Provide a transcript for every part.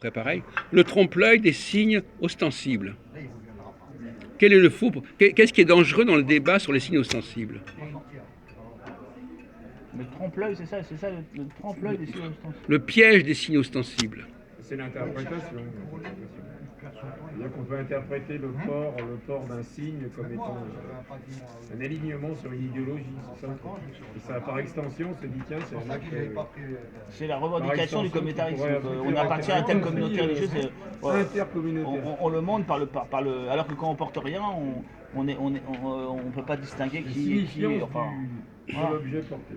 Très pareil. Le trompe-l'œil des signes ostensibles. Quel est le faux? Qu'est-ce qui est dangereux dans le débat sur les signes ostensibles? Le trompe-l'œil, c'est ça le trompe-l'œil des signes ostensibles. Le piège des signes ostensibles. C'est l'interprétation. C'est-à-dire qu'on peut interpréter le port d'un signe comme étant un alignement sur une idéologie, c'est ça. Et ça, par extension, se dit tiens, c'est un acte. C'est la revendication du communautarisme. On appartient à telle communauté religieuse. On le montre par le. Alors que quand on porte rien, on peut pas distinguer qui est. Enfin, l'objet porté.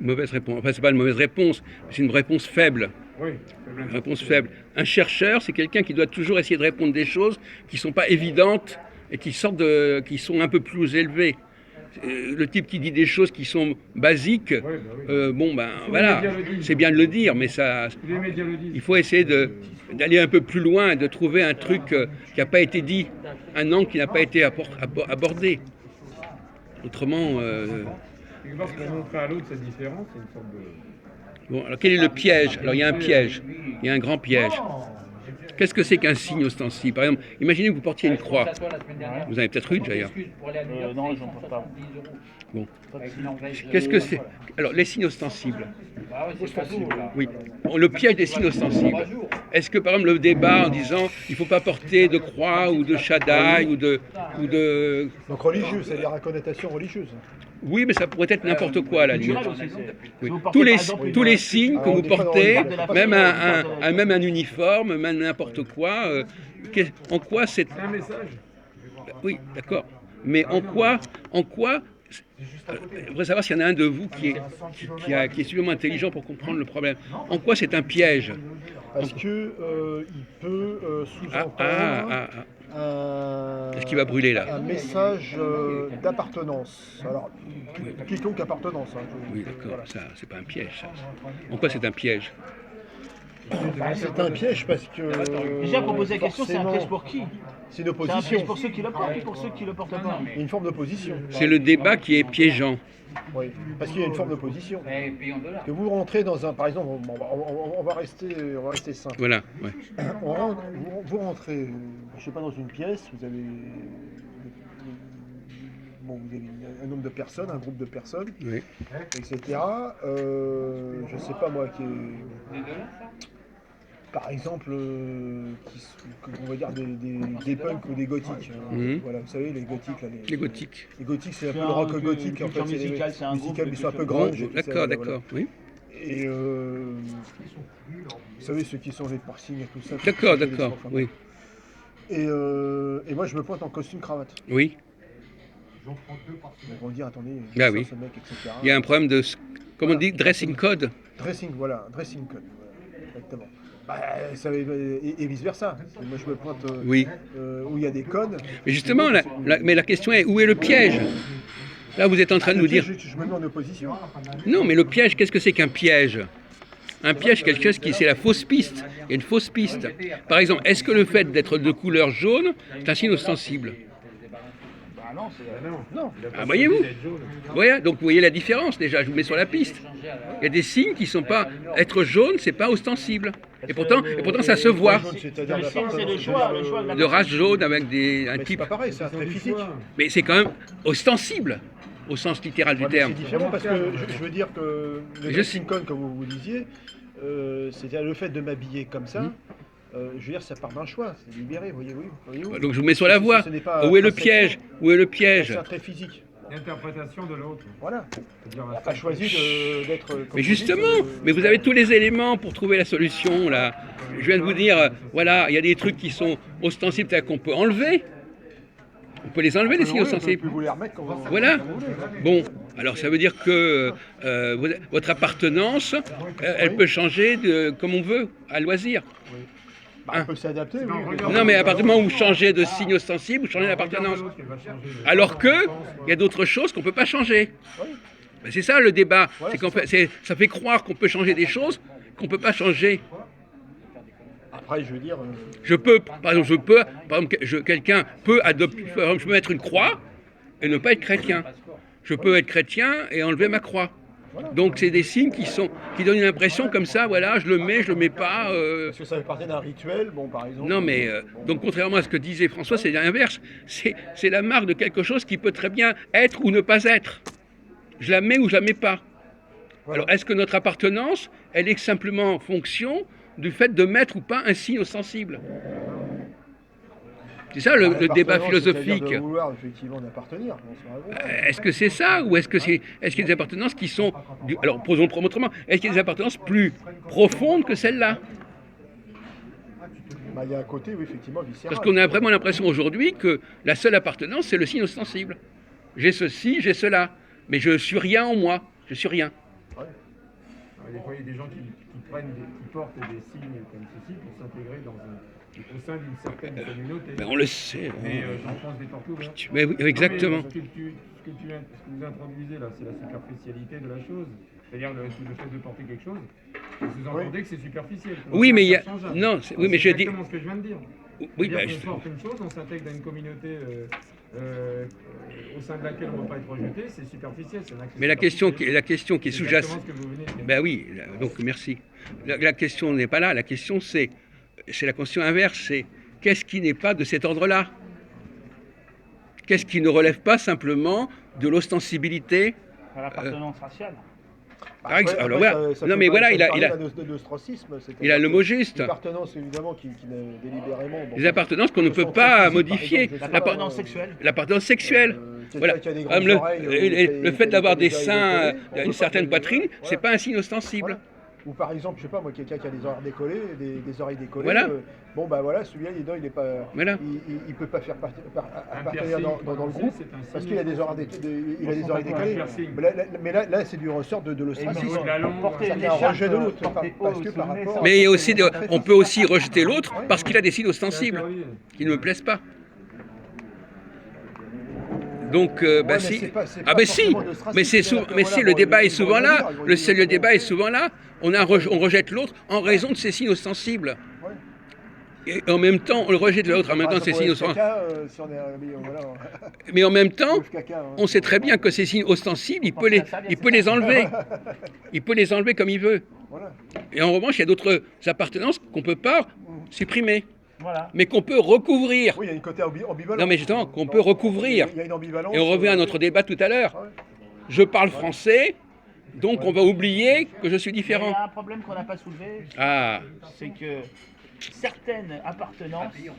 Mauvaise réponse. Enfin, c'est pas une mauvaise réponse, c'est une réponse faible. Oui, Une réponse faible. Un chercheur, c'est quelqu'un qui doit toujours essayer de répondre des choses qui ne sont pas évidentes et qui sont un peu plus élevées. Le type qui dit des choses qui sont basiques, voilà, c'est bien de le dire, mais ça, il faut essayer d'aller un peu plus loin, de trouver un truc qui n'a pas été dit, un angle qui n'a pas été abordé. Autrement... Parce qu'on montrer à l'autre sa différence, c'est une sorte de... Bon, alors quel est le piège? Alors il y a un piège, il y a un grand piège. Qu'est-ce que c'est qu'un signe ostensible? Par exemple, imaginez que vous portiez une croix. Vous en avez peut-être eu d'ailleurs. non, j'en porte pas. Bon. Qu'est-ce que c'est? Alors les signes ostensibles. Oui. Le piège des signes ostensibles. Est-ce que par exemple le débat en disant il ne faut pas porter de croix ou de shadai ou de... Donc religieux, c'est-à-dire à connotation religieuse. Oui, mais ça pourrait être n'importe quoi à la limite. Oui. Si Tous les signes que vous portez, même un uniforme, même n'importe quoi, en quoi c'est... C'est un message. Oui, d'accord. Mais en quoi je voudrais savoir s'il y en a un de vous qui est suffisamment intelligent pour comprendre le problème. En quoi c'est un piège? Parce que il peut sous-entendre Est-ce qu'il va brûler là? un message d'appartenance. Alors, quiconque appartenance. Oui, d'accord. Ça, c'est pas un piège. Ça. En quoi c'est un piège? C'est un piège parce que... Déjà, proposer la question, c'est un piège pour qui? C'est une C'est un opposition. piège pour ceux qui le portent ou pour ceux qui le portent pas? Il y a une forme d'opposition. C'est le débat qui est piégeant. Oui, parce qu'il y a une forme d'opposition. Que vous rentrez dans un... Par exemple, on va rester simple. Voilà. Ouais. Vous rentrez, je sais pas, dans une pièce, vous avez un nombre de personnes, un groupe de personnes, Oui. etc. Je sais pas moi, qui est... Par exemple, on va dire des punks ou des gothiques. Voilà, vous savez, les gothiques. Là, Les gothiques. Les gothiques, c'est un peu le rock gothique. En fait, c'est un groupe. Ils sont un peu grunge. D'accord. Oui. Et vous savez, ceux qui sont les parsings et tout ça. D'accord. Oui. Et moi, je me pointe en costume cravate. Oui. Donc on dit, attendez, Ah oui. ce mec, etc. Il y a un problème de, comment on dit, dressing code. Dressing code, voilà, exactement. Et vice versa. Moi, je me pointe Oui. où il y a des codes. Mais justement, mais la question est, où est le piège? Là, vous êtes en train de nous dire... Je me mets en opposition. Non, mais le piège, qu'est-ce que c'est qu'un piège? Un piège, quelque chose qui, c'est la fausse piste. Il y a une fausse piste. Par exemple, est-ce que le fait d'être de couleur jaune, c'est un signe ostensible? Non. Ah, voyez-vous? Voyez, donc vous voyez la différence déjà, je vous mets sur la piste. Il y a des signes qui ne sont pas... Être jaune, c'est pas ostensible. Et pourtant ça se voit. C'est-à-dire Le signe, c'est le choix de la De race jaune avec un C'est type... pas pareil, c'est un trait physique. Mais c'est quand même ostensible, au sens littéral du terme. C'est différent parce que je veux dire que le Je dressing code, comme vous disiez, c'est-à-dire le fait de m'habiller comme ça. Je veux dire, ça part d'un choix, c'est libéré, voyez-vous. Donc je vous mets sur la voie. Ce n'est pas Où est le intrinsèquement. piège? Où est le piège? C'est un trait physique. L'interprétation de l'autre. Voilà. C'est-à-dire On n'a pas choisi d'être... comme Mais vous justement, dites, mais vous avez tous les éléments pour trouver la solution là. Je viens de vous dire, voilà, il y a des trucs qui sont ostensibles, c'est-à-dire qu'on peut enlever. On peut les enlever, les signes ostensibles. Vous les remettre quand vous... Voilà. Bon, alors ça veut dire que votre appartenance, elle peut changer comme on veut, à loisir. On peut s'adapter, oui. Non, mais à partir du moment où vous changez de signe ostensible, vous changez d'appartenance. Alors que, il y a d'autres choses qu'on ne peut pas changer. Ben, c'est ça le débat. C'est qu'en fait, ça fait croire qu'on peut changer des choses qu'on ne peut pas changer. Après, je veux dire... Par exemple, quelqu'un peut adopter, par exemple, je peux mettre une croix et ne pas être chrétien. Je peux être chrétien et enlever ma croix. Voilà. Donc c'est des signes qui donnent une impression comme ça, voilà, je le mets pas. Parce que ça fait partie d'un rituel, bon, par exemple. Non, mais donc contrairement à ce que disait François, c'est l'inverse. C'est la marque de quelque chose qui peut très bien être ou ne pas être. Je la mets ou je la mets pas. Voilà. Alors, est-ce que notre appartenance, elle est simplement en fonction du fait de mettre ou pas un signe ostensible? C'est ça le débat philosophique. De vouloir effectivement d'appartenir. Est-ce que c'est ça ou est-ce qu'il y a des appartenances qui sont... Alors, posons le problème autrement. Est-ce qu'il y a des appartenances plus profondes que celles-là? Bah, il y a un côté, oui, effectivement, viscéral. Parce qu'on a vraiment l'impression aujourd'hui que la seule appartenance, c'est le signe ostensible. J'ai ceci, j'ai cela. Mais je suis rien en moi. Je suis rien. Ouais. Des fois, il y a des gens qui portent des signes comme ceci pour s'intégrer au sein d'une certaine communauté. Mais on le sait. Mais j'en pense des portes ouvertes. Mais oui, exactement. Ce que vous introduisez là, c'est la superficialité de la chose. C'est-à-dire le fait de porter quelque chose. Vous entendez que c'est superficiel. Oui, mais il y a... Non, oui, mais je dis... C'est exactement ce que je viens de dire. Oui, On porte une chose, on s'intègre dans une communauté au sein de laquelle on ne va pas être rejeté, c'est superficiel. Mais la question qui est sous-jacente... Ben oui, donc merci. La question n'est pas là, la question c'est la question inverse, c'est qu'est-ce qui n'est pas de cet ordre-là? Qu'est-ce qui ne relève pas simplement de l'ostensibilité? L'appartenance raciale. Alors voilà, non mais voilà, il a le mot juste. L'appartenance évidemment qui délibérément. Les appartenances qu'on ne peut pas modifier. L'appartenance sexuelle. L'appartenance sexuelle. Voilà. Le fait d'avoir des seins, une certaine poitrine, c'est pas un signe ostensible. Ou par exemple, je sais pas moi, quelqu'un qui a des oreilles décollées, Voilà. Bon bah voilà, celui-là il est pas, voilà. il peut pas faire appartenir dans le groupe parce qu'il a des oreilles décollées. Mais là c'est du ressort de l'ostracisme. C'est un rejet de l'autre parce que par rapport. Mais il y a aussi on peut aussi rejeter l'autre parce qu'il a des signes ostensibles qui ne me plaisent pas. Donc, bah si. Ah ben si. Mais si, le débat est souvent là. Le débat est souvent là. On rejette l'autre en raison de ses signes ostensibles. Et en même temps, on le rejette l'autre en même temps de ses signes ostensibles. Mais en même temps, on sait très bien que ces signes ostensibles, il peut les enlever. Il peut les enlever comme il veut. Et en revanche, il y a d'autres appartenances qu'on ne peut pas supprimer. Voilà. Mais qu'on peut recouvrir. Oui, il y a une côté ambivalent. Non, mais justement, qu'on peut recouvrir. Il y a une ambivalence. Et on revient à notre débat tout à l'heure. Je parle français, donc on va oublier que je suis différent. Il y a un problème qu'on n'a pas soulevé. C'est que certaines appartenances, qui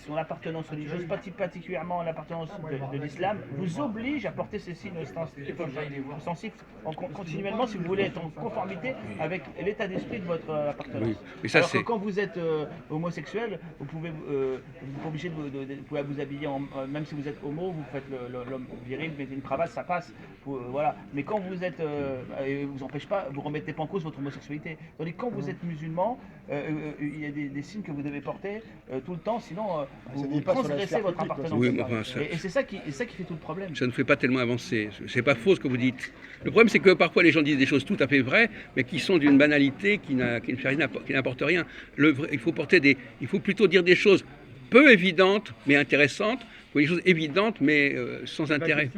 sont l'appartenance religieuse, particulièrement l'appartenance de l'islam, vous obligent à porter ces signes ostensifs continuellement si vous voulez être en conformité avec l'état d'esprit de votre appartenance. Oui, mais ça, alors que quand vous êtes homosexuel, vous pouvez vous habiller, même si vous êtes homo, vous faites l'homme viril, vous mettez une cravate, ça passe. Voilà. Mais quand vous êtes, vous empêche pas, vous remettez pas en cause votre homosexualité. Tandis que quand vous êtes musulman, il y a des signes que vous devez porter tout le temps, sinon vous transgressez votre appartenance. Oui, enfin, et c'est ça qui fait tout le problème. Ça ne fait pas tellement avancer. C'est pas faux ce que vous dites. Le problème, c'est que parfois les gens disent des choses tout à fait vraies, mais qui sont d'une banalité qui n'apporte rien. Il faut plutôt dire des choses peu évidentes, mais intéressantes, ou des choses évidentes, mais sans intérêt.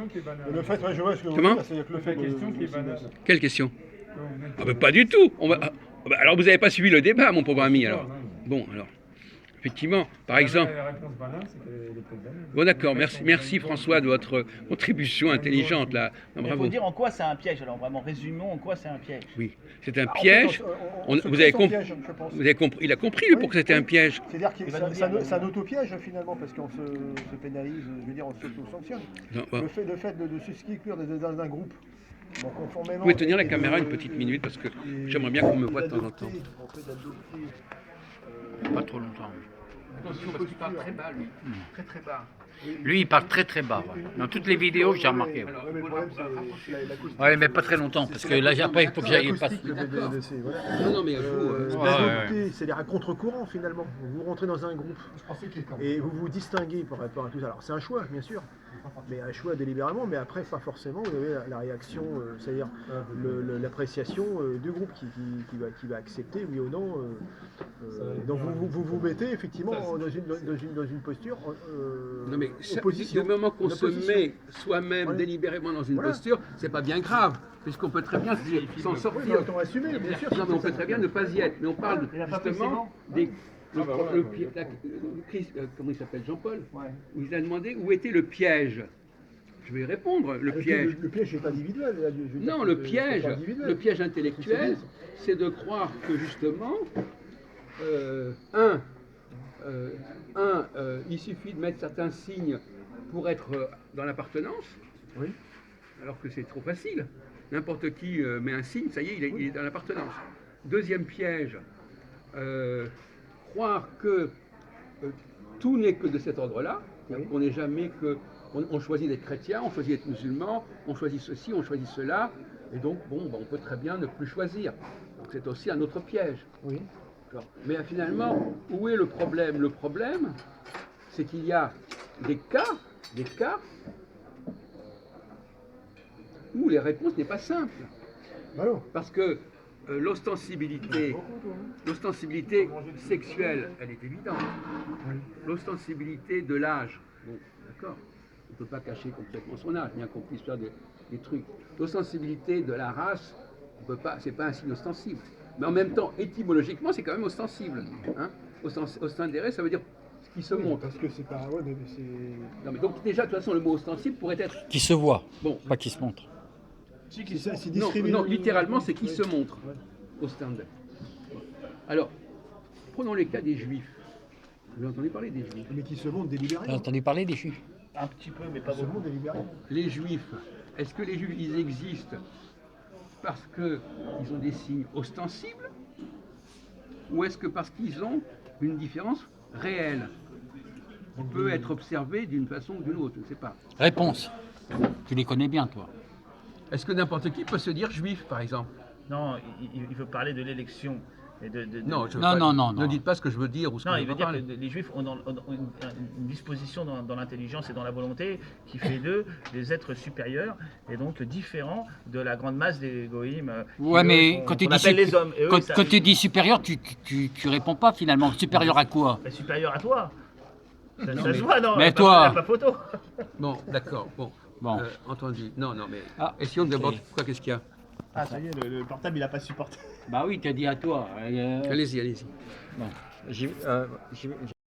Le fait, je vois ce que vous Comment dites, c'est-à-dire que le fait qui est banale. Quelle question? Pas du tout. Alors vous n'avez pas suivi le débat, mon pauvre ami, alors. Bon, alors. Effectivement, par exemple. La réponse banale, c'est qu'elle est peut-être banale. Bon, d'accord, merci François de votre contribution intelligente là. Il faut dire en quoi c'est un piège. Alors vraiment, résumons en quoi c'est un piège. Oui, c'est un piège. Vous avez compris. Il a compris lui, pour que c'était un piège. C'est-à-dire que c'est un auto-piège finalement parce qu'on se pénalise, je veux dire, on s'auto-sanctionne. Le fait de s'exclure dans un groupe. Bon, vous pouvez tenir la caméra une petite minute parce que j'aimerais bien qu'on me voit de temps en temps. Pas trop longtemps. Attention parce qu'il parle très bas lui. Très très bas. Lui il parle très très bas. Ouais. Dans toutes les vidéos j'ai remarqué. Ouais, mais pas très longtemps parce que là après il faut que j'aille passer. Non mais c'est-à-dire un contre-courant finalement. Vous rentrez dans un groupe et vous vous distinguez par rapport à tout ça. Alors c'est un choix bien sûr, mais un choix délibérément, mais après pas forcément. Vous avez la réaction, c'est-à-dire l'appréciation du groupe qui va accepter oui ou non Donc vous mettez effectivement dans une posture Non mais opposition. du moment qu'on se Opposition. met soi-même délibérément dans une posture, c'est pas bien grave, puisqu'on peut très bien s'en sortir. Autant assumer, bien sûr. Non mais on peut très bien ne pas y être. Mais on parle justement des... comment il s'appelle, Jean-Paul, où il a demandé où était le piège. Je vais y répondre, le piège. Le piège n'est pas individuel. Non, le piège intellectuel, c'est de croire que justement, il suffit de mettre certains signes pour être dans l'appartenance, Oui. alors que c'est trop facile. N'importe qui met un signe, ça y est, il est dans l'appartenance. Deuxième piège, croire que tout n'est que de cet ordre-là, qu'on n'est jamais que... On choisit d'être chrétien, on choisit d'être musulman, on choisit ceci, on choisit cela, et donc, bon, on peut très bien ne plus choisir. Donc c'est aussi un autre piège. Oui. Mais finalement, où est le problème? Le problème, c'est qu'il y a des cas où les réponses n'est pas simple. Alors, Parce que l'ostensibilité sexuelle, elle est évidente. L'ostensibilité de l'âge, bon, d'accord, on ne peut pas cacher complètement son âge, bien qu'on puisse faire des trucs. L'ostensibilité de la race, on peut pas, c'est pas un signe ostensible. Mais en même temps, étymologiquement, c'est quand même ostensible. Hein, ostendere, ça veut dire ce qui se montre. parce que c'est pas... Ouais, mais c'est... Non, mais donc déjà, de toute façon, le mot ostensible pourrait être... Qui se voit, Bon, pas qui se montre. C'est non, littéralement, c'est qui se montre. Ostende. Alors, prenons les cas des Juifs. Vous avez entendu parler des Juifs? Mais qui se montrent T'as délibérément. entendu parler des Juifs? Un petit peu, mais pas Qui se beaucoup. montrent délibérément. Les Juifs, est-ce que les Juifs, ils existent parce qu'ils ont des signes ostensibles ou est-ce que parce qu'ils ont une différence réelle qui peut être observée d'une façon ou d'une autre? Je ne sais pas. Réponse. Tu les connais bien, toi. Est-ce que n'importe qui peut se dire juif, par exemple? Non, il veut parler de l'élection. Et Non, je veux Non, pas- non, non, Ne non. dites pas ce que je veux dire ou ce Non, que je il veux veut dire parler. que les Juifs ont une disposition dans l'intelligence et dans la volonté qui fait d'eux des êtres supérieurs et donc différents de la grande masse des goïms. Ouais, mais quand tu dis, appelle les hommes. Et eux, quand tu dis supérieur, tu réponds pas finalement. Supérieur à quoi? bah, supérieur à toi. Ça Non, se mais- voit, non? mais y a pas- toi- y a pas photo. Bon, d'accord, bon. Bon. Entendu. Non, non, mais... Ah, essayons de d'abord... ok. Quoi, qu'est-ce qu'il y a? Ah, ça y est, le portable, il a pas supporté. Bah oui, t'as dit à toi. Allez-y, allez-y. Bon,